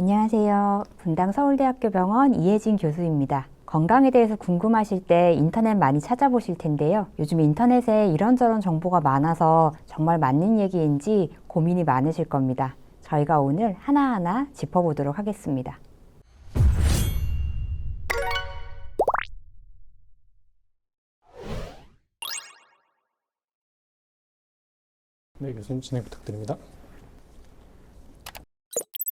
안녕하세요. 분당 서울대학교 병원 이혜진 교수입니다. 건강에 대해서 궁금하실 때 인터넷 많이 찾아보실 텐데요. 요즘 인터넷에 이런저런 정보가 많아서 정말 맞는 얘기인지 고민이 많으실 겁니다. 저희가 오늘 하나하나 짚어보도록 하겠습니다. 네, 교수님 진행 부탁드립니다.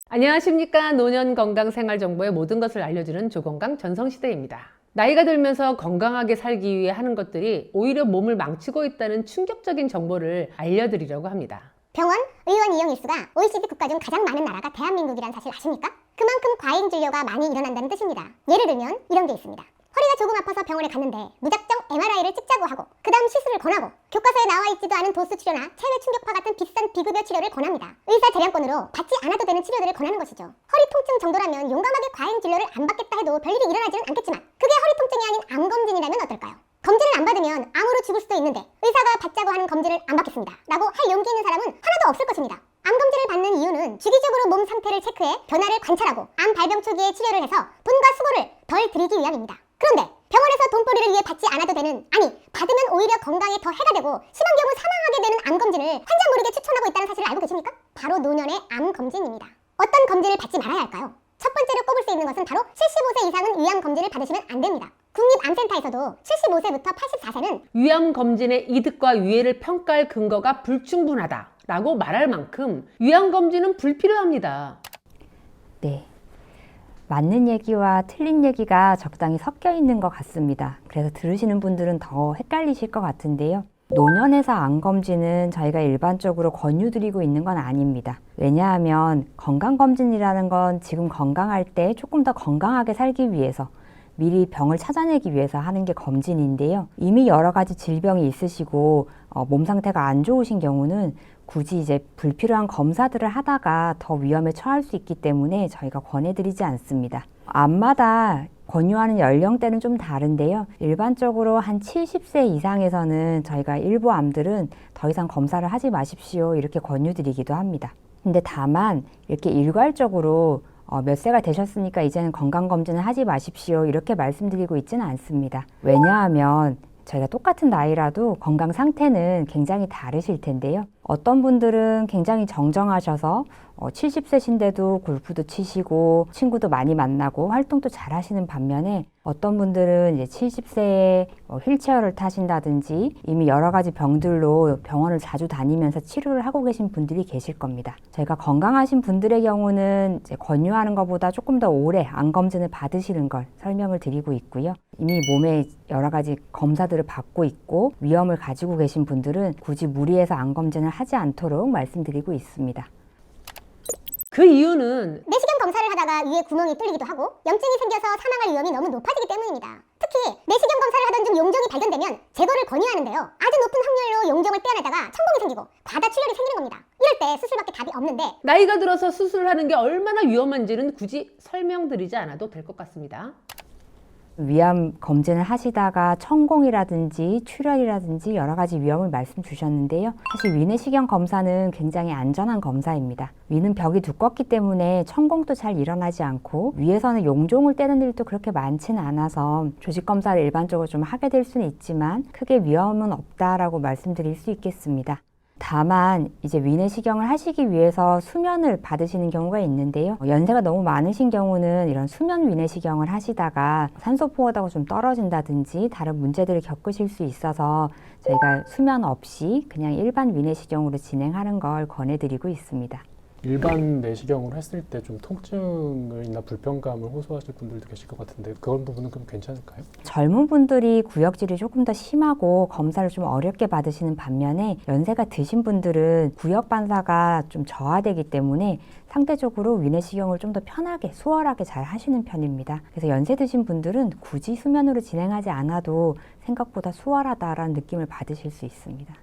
안녕하십니까. 노년건강생활정보의 모든 것을 알려주는 조건강 전성시대입니다. 나이가 들면서 건강하게 살기 위해 하는 것들이 오히려 몸을 망치고 있다는 충격적인 정보를 알려드리려고 합니다. 병원, 의원 이용 일수가 OECD 국가 중 가장 많은 나라가 대한민국이란 사실 아십니까? 그만큼 과잉 진료가 많이 일어난다는 뜻입니다. 예를 들면 이런 게 있습니다. 허리가 조금 아파서 병원에 갔는데 무작정 MRI를 찍자고 하고 그 다음 시술을 권하고 교과서에 나와 있지도 않은 도수 치료나 체외 충격파 같은 비싼 비급여 치료를 권합니다. 의사 재량권으로 받지 않아도 되는 치료들을 권하는 것이죠. 허리 통증 정도라면 용감하게 과잉 진료를 안 받겠다 해도 별일이 일어나지는 않겠지만 그게 허리 통증이 아닌 암 검진이라면 어떨까요? 검진을 안 받으면 암으로 죽을 수도 있는데 의사가 받자고 하는 검진을 안 받겠습니다 라고 할 용기 있는 사람은 하나도 없을 것입니다. 암 검진을 받는 이유는 주기적으로 몸 상태를 체크해 변화를 관찰하고 암 발병 초기에 치료를 해서 돈과 수고를 덜 들이기 위함입니다. 그런데 병원에서 돈벌이를 위해 받지 않아도 되는, 아니 받으면 오히려 건강에 더 해가 되고 심한 경우 사망하게 되는 암 검진을 환자 모르게 추천하고 있다는 사실을 알고 계십니까? 바로 노년의 암 검진입니다. 어떤 검진을 받지 말아야 할까요? 첫 번째로 꼽을 수 있는 것은 바로 75세 이상은 위암 검진을 받으시면 안 됩니다. 국립암센터에서도 75세부터 84세는 위암 검진의 이득과 유해를 평가할 근거가 불충분하다라고 말할 만큼 위암 검진은 불필요합니다. 네. 맞는 얘기와 틀린 얘기가 적당히 섞여 있는 것 같습니다. 그래서 들으시는 분들은 더 헷갈리실 것 같은데요. 노년에서 암 검진은 저희가 일반적으로 권유드리고 있는 건 아닙니다. 왜냐하면 건강검진이라는 건 지금 건강할 때 조금 더 건강하게 살기 위해서 미리 병을 찾아내기 위해서 하는 게 검진인데요. 이미 여러 가지 질병이 있으시고 몸 상태가 안 좋으신 경우는 굳이 이제 불필요한 검사들을 하다가 더 위험에 처할 수 있기 때문에 저희가 권해드리지 않습니다. 암마다 권유하는 연령대는 좀 다른데요. 일반적으로 한 70세 이상에서는 저희가 일부 암들은 더 이상 검사를 하지 마십시오 이렇게 권유드리기도 합니다. 근데 다만 이렇게 일괄적으로 몇 세가 되셨으니까 이제는 건강검진을 하지 마십시오 이렇게 말씀드리고 있지는 않습니다. 왜냐하면 저희가 똑같은 나이라도 건강 상태는 굉장히 다르실 텐데요. 어떤 분들은 굉장히 정정하셔서 70세신데도 골프도 치시고 친구도 많이 만나고 활동도 잘 하시는 반면에 어떤 분들은 이제 70세에 휠체어를 타신다든지 이미 여러 가지 병들로 병원을 자주 다니면서 치료를 하고 계신 분들이 계실 겁니다. 저희가 건강하신 분들의 경우는 이제 권유하는 것보다 조금 더 오래 암 검진을 받으시는 걸 설명을 드리고 있고요. 이미 몸에 여러 가지 검사들을 받고 있고 위험을 가지고 계신 분들은 굳이 무리해서 암 검진을 하지 않도록 말씀드리고 있습니다. 그 이유는 내시경 검사를 하다가 위에 구멍이 뚫리기도 하고 염증이 생겨서 사망할 위험이 너무 높아지기 때문입니다. 특히 내시경 검사를 하던 중 용종이 발견되면 제거를 권유하는데요. 아주 높은 확률로 용종을 떼어내다가 천공이 생기고 과다출혈이 생기는 겁니다. 이럴 때 수술밖에 답이 없는데 나이가 들어서 수술을 하는 게 얼마나 위험한지는 굳이 설명드리지 않아도 될 것 같습니다. 위암 검진을 하시다가 천공이라든지 출혈이라든지 여러 가지 위험을 말씀 주셨는데요. 사실 위내시경 검사는 굉장히 안전한 검사입니다. 위는 벽이 두껍기 때문에 천공도 잘 일어나지 않고 위에서는 용종을 떼는 일도 그렇게 많지는 않아서 조직 검사를 일반적으로 좀 하게 될 수는 있지만 크게 위험은 없다라고 말씀드릴 수 있겠습니다. 다만 이제 위내시경을 하시기 위해서 수면을 받으시는 경우가 있는데요. 연세가 너무 많으신 경우는 이런 수면 위내시경을 하시다가 산소 포화도가 좀 떨어진다든지 다른 문제들을 겪으실 수 있어서 저희가 수면 없이 그냥 일반 위내시경으로 진행하는 걸 권해드리고 있습니다. 일반 내시경으로 했을 때 좀 통증이나 불편감을 호소하실 분들도 계실 것 같은데 그런 부분은 그럼 괜찮을까요? 젊은 분들이 구역질이 조금 더 심하고 검사를 좀 어렵게 받으시는 반면에 연세가 드신 분들은 구역 반사가 좀 저하되기 때문에 상대적으로 위내시경을 좀 더 편하게 수월하게 잘 하시는 편입니다. 그래서 연세 드신 분들은 굳이 수면으로 진행하지 않아도 생각보다 수월하다라는 느낌을 받으실 수 있습니다.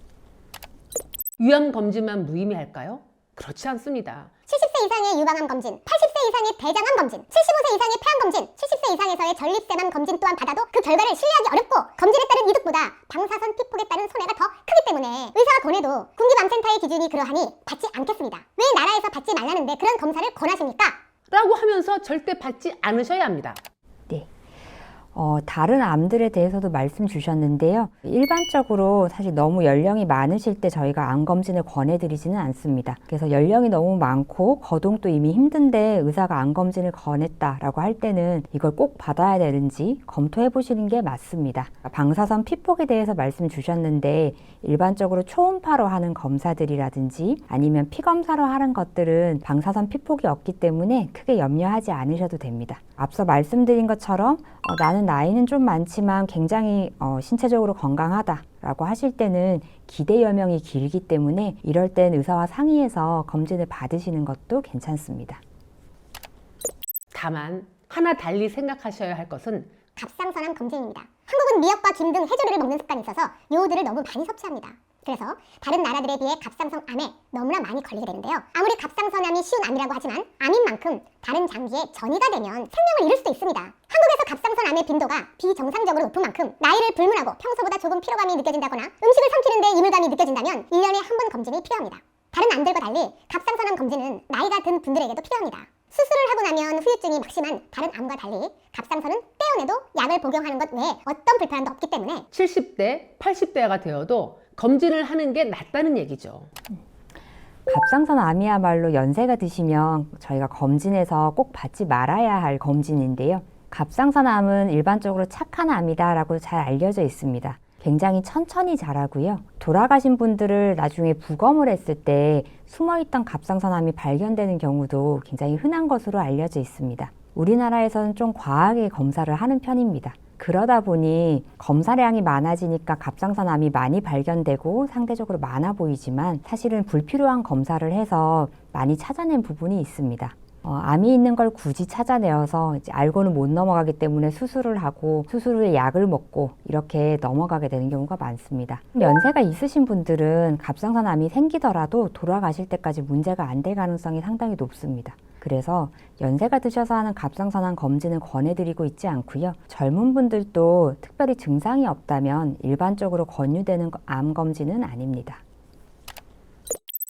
위암 검진만 무의미할까요? 그렇지 않습니다. 70세 이상의 유방암 검진, 80세 이상의 대장암 검진, 75세 이상의 폐암 검진, 70세 이상에서의 전립腺암 검진 또한 받아도 그 결과를 신뢰하기 어렵고 검진에 따른 이득보다 방사선 피폭에 따른 손해가 더 크기 때문에 의사가 권해도 국립암센터의 기준이 그러하니 받지 않겠습니다. 왜 나라에서 받지 말라는데 그런 검사를 권하십니까? 라고 하면서 절대 받지 않으셔야 합니다. 네. 다른 암들에 대해서도 말씀 주셨는데요. 일반적으로 사실 너무 연령이 많으실 때 저희가 암 검진을 권해드리지는 않습니다. 그래서 연령이 너무 많고 거동도 이미 힘든데 의사가 암 검진을 권했다라고 할 때는 이걸 꼭 받아야 되는지 검토해 보시는 게 맞습니다. 방사선 피폭에 대해서 말씀 주셨는데 일반적으로 초음파로 하는 검사들이라든지 아니면 피검사로 하는 것들은 방사선 피폭이 없기 때문에 크게 염려하지 않으셔도 됩니다. 앞서 말씀드린 것처럼 나는 나이는 좀 많지만 굉장히 신체적으로 건강하다라고 하실 때는 기대 여명이 길기 때문에 이럴 땐 의사와 상의해서 검진을 받으시는 것도 괜찮습니다. 다만 하나 달리 생각하셔야 할 것은 갑상선암 검진입니다. 한국은 미역과 김 등 해조류를 먹는 습관이 있어서 요오드를 너무 많이 섭취합니다. 그래서 다른 나라들에 비해 갑상선암에 너무나 많이 걸리게 되는데요. 아무리 갑상선암이 쉬운 암이라고 하지만 암인 만큼 다른 장기에 전이가 되면 생명을 잃을 수도 있습니다. 한국에서 갑상선암의 빈도가 비정상적으로 높은 만큼 나이를 불문하고 평소보다 조금 피로감이 느껴진다거나 음식을 삼키는데 이물감이 느껴진다면 1년에 한 번 검진이 필요합니다. 다른 암들과 달리 갑상선암 검진은 나이가 든 분들에게도 필요합니다. 수술을 하고 나면 후유증이 막심한 다른 암과 달리 갑상선은 떼어내도 약을 복용하는 것 외에 어떤 불편함도 없기 때문에 70대, 80대가 되어도 검진을 하는 게 낫다는 얘기죠. 갑상선 암이야말로 연세가 드시면 저희가 검진해서 꼭 받지 말아야 할 검진인데요. 갑상선 암은 일반적으로 착한 암이다라고 잘 알려져 있습니다. 굉장히 천천히 자라고요. 돌아가신 분들을 나중에 부검을 했을 때 숨어있던 갑상선암이 발견되는 경우도 굉장히 흔한 것으로 알려져 있습니다. 우리나라에서는 좀 과하게 검사를 하는 편입니다. 그러다 보니 검사량이 많아지니까 갑상선암이 많이 발견되고 상대적으로 많아 보이지만 사실은 불필요한 검사를 해서 많이 찾아낸 부분이 있습니다. 암이 있는 걸 굳이 찾아내어서 이제 알고는 못 넘어가기 때문에 수술을 하고 수술 후에 약을 먹고 이렇게 넘어가게 되는 경우가 많습니다. 연세가 있으신 분들은 갑상선암이 생기더라도 돌아가실 때까지 문제가 안 될 가능성이 상당히 높습니다. 그래서 연세가 드셔서 하는 갑상선암 검진은 권해드리고 있지 않고요. 젊은 분들도 특별히 증상이 없다면 일반적으로 권유되는 암 검진은 아닙니다.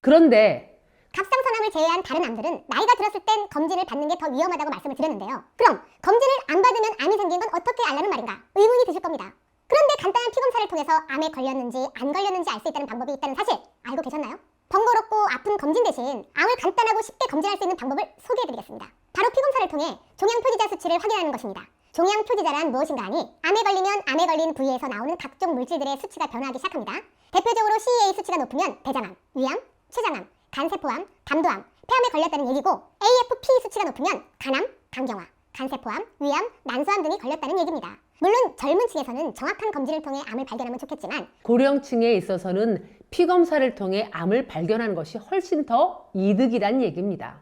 그런데 갑상선암을 제외한 다른 암들은 나이가 들었을 땐 검진을 받는 게 더 위험하다고 말씀을 드렸는데요. 그럼 검진을 안 받으면 암이 생긴 건 어떻게 알라는 말인가 의문이 드실 겁니다. 그런데 간단한 피검사를 통해서 암에 걸렸는지 안 걸렸는지 알 수 있다는 방법이 있다는 사실 알고 계셨나요? 번거롭고 아픈 검진 대신 암을 간단하고 쉽게 검진할 수 있는 방법을 소개해드리겠습니다. 바로 피검사를 통해 종양표지자 수치를 확인하는 것입니다. 종양표지자란 무엇인가 하니 암에 걸리면 암에 걸린 부위에서 나오는 각종 물질들의 수치가 변화하기 시작합니다. 대표적으로 CEA 수치가 높으면 대장암, 위암, 췌장암, 간세포암, 담도암, 폐암에 걸렸다는 얘기고 AFP 수치가 높으면 간암, 간경화, 간세포암, 위암, 난소암 등이 걸렸다는 얘기입니다. 물론 젊은 층에서는 정확한 검진을 통해 암을 발견하면 좋겠지만 고령층에 있어서는 피검사를 통해 암을 발견하는 것이 훨씬 더 이득이란 얘기입니다.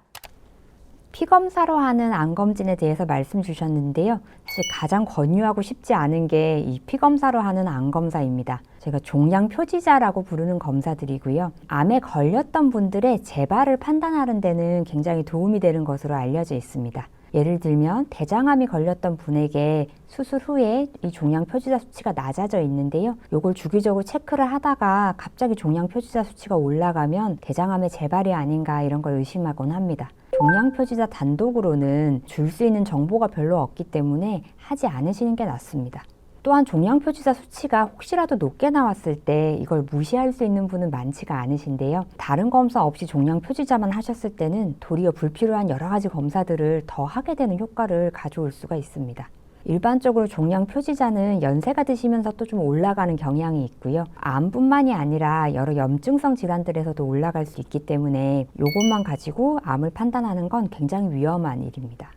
피검사로 하는 암 검진에 대해서 말씀 주셨는데요. 사실 가장 권유하고 싶지 않은 게 이 피검사로 하는 암 검사입니다. 제가 종양 표지자라고 부르는 검사들이고요. 암에 걸렸던 분들의 재발을 판단하는 데는 굉장히 도움이 되는 것으로 알려져 있습니다. 예를 들면 대장암이 걸렸던 분에게 수술 후에 이 종양 표지자 수치가 낮아져 있는데요. 이걸 주기적으로 체크를 하다가 갑자기 종양 표지자 수치가 올라가면 대장암의 재발이 아닌가 이런 걸 의심하곤 합니다. 종양 표지자 단독으로는 줄 수 있는 정보가 별로 없기 때문에 하지 않으시는 게 낫습니다. 또한 종양 표지자 수치가 혹시라도 높게 나왔을 때 이걸 무시할 수 있는 분은 많지가 않으신데요. 다른 검사 없이 종양 표지자만 하셨을 때는 도리어 불필요한 여러 가지 검사들을 더 하게 되는 효과를 가져올 수가 있습니다. 일반적으로 종양 표지자는 연세가 드시면서 또 좀 올라가는 경향이 있고요. 암뿐만이 아니라 여러 염증성 질환들에서도 올라갈 수 있기 때문에 이것만 가지고 암을 판단하는 건 굉장히 위험한 일입니다.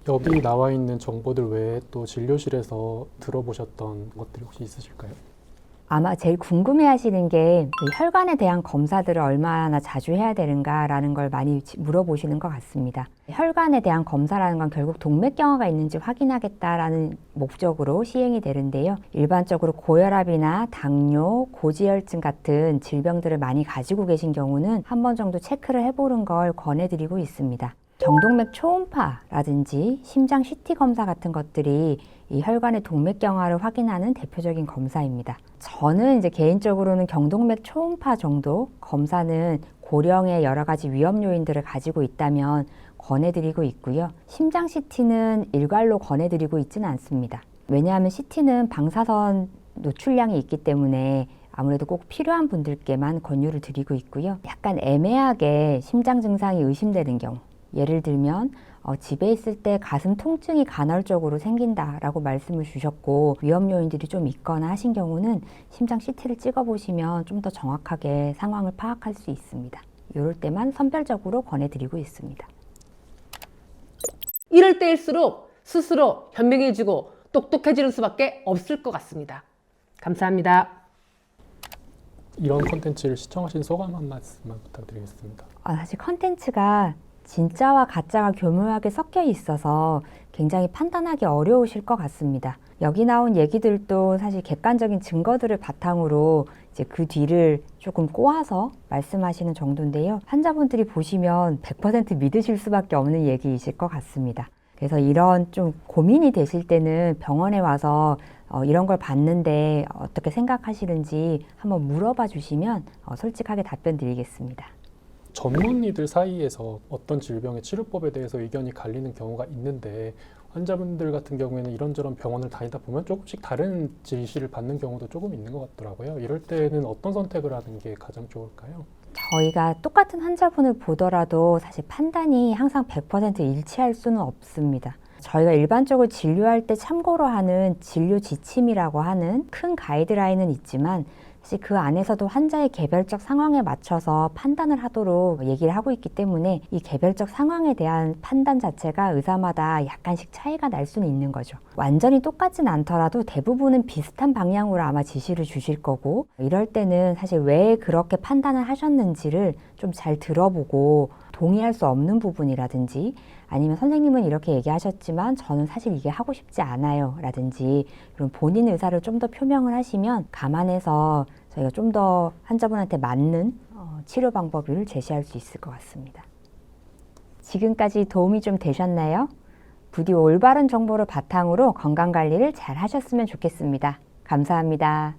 여기 나와 있는 정보들 외에 또 진료실에서 들어보셨던 것들이 혹시 있으실까요? 아마 제일 궁금해하시는 게 혈관에 대한 검사들을 얼마나 자주 해야 되는가라는 걸 많이 물어보시는 것 같습니다. 혈관에 대한 검사라는 건 결국 동맥경화가 있는지 확인하겠다라는 목적으로 시행이 되는데요. 일반적으로 고혈압이나 당뇨, 고지혈증 같은 질병들을 많이 가지고 계신 경우는 한 번 정도 체크를 해보는 걸 권해드리고 있습니다. 정동맥 초음파라든지 심장 CT 검사 같은 것들이 이 혈관의 동맥경화를 확인하는 대표적인 검사입니다. 저는 이제 개인적으로는 경동맥 초음파 정도 검사는 고령의 여러 가지 위험 요인들을 가지고 있다면 권해드리고 있고요. 심장 CT는 일괄로 권해드리고 있지는 않습니다. 왜냐하면 CT는 방사선 노출량이 있기 때문에 아무래도 꼭 필요한 분들께만 권유를 드리고 있고요. 약간 애매하게 심장 증상이 의심되는 경우, 예를 들면 집에 있을 때 가슴 통증이 간헐적으로 생긴다라고 말씀을 주셨고 위험 요인들이 좀 있거나 하신 경우는 심장 CT를 찍어보시면 좀 더 정확하게 상황을 파악할 수 있습니다. 이럴 때만 선별적으로 권해드리고 있습니다. 이럴 때일수록 스스로 현명해지고 똑똑해지는 수밖에 없을 것 같습니다. 감사합니다. 이런 콘텐츠를 시청하신 소감 한 말씀만 부탁드리겠습니다. 사실 컨텐츠가 진짜와 가짜가 교묘하게 섞여 있어서 굉장히 판단하기 어려우실 것 같습니다. 여기 나온 얘기들도 사실 객관적인 증거들을 바탕으로 이제 그 뒤를 조금 꼬아서 말씀하시는 정도인데요. 환자분들이 보시면 100% 믿으실 수밖에 없는 얘기이실 것 같습니다. 그래서 이런 좀 고민이 되실 때는 병원에 와서 이런 걸 봤는데 어떻게 생각하시는지 한번 물어봐 주시면 솔직하게 답변 드리겠습니다. 전문의들 사이에서 어떤 질병의 치료법에 대해서 의견이 갈리는 경우가 있는데 환자분들 같은 경우에는 이런저런 병원을 다니다 보면 조금씩 다른 지시를 받는 경우도 조금 있는 것 같더라고요. 이럴 때는 어떤 선택을 하는 게 가장 좋을까요? 저희가 똑같은 환자분을 보더라도 사실 판단이 항상 100% 일치할 수는 없습니다. 저희가 일반적으로 진료할 때 참고로 하는 진료 지침이라고 하는 큰 가이드라인은 있지만 사실 그 안에서도 환자의 개별적 상황에 맞춰서 판단을 하도록 얘기를 하고 있기 때문에 이 개별적 상황에 대한 판단 자체가 의사마다 약간씩 차이가 날 수는 있는 거죠. 완전히 똑같진 않더라도 대부분은 비슷한 방향으로 아마 지시를 주실 거고 이럴 때는 사실 왜 그렇게 판단을 하셨는지를 좀 잘 들어보고 동의할 수 없는 부분이라든지 아니면 선생님은 이렇게 얘기하셨지만 저는 사실 이게 하고 싶지 않아요 라든지 그런 본인 의사를 좀 더 표명을 하시면 감안해서 저희가 좀 더 환자분한테 맞는 치료 방법을 제시할 수 있을 것 같습니다. 지금까지 도움이 좀 되셨나요? 부디 올바른 정보를 바탕으로 건강관리를 잘 하셨으면 좋겠습니다. 감사합니다.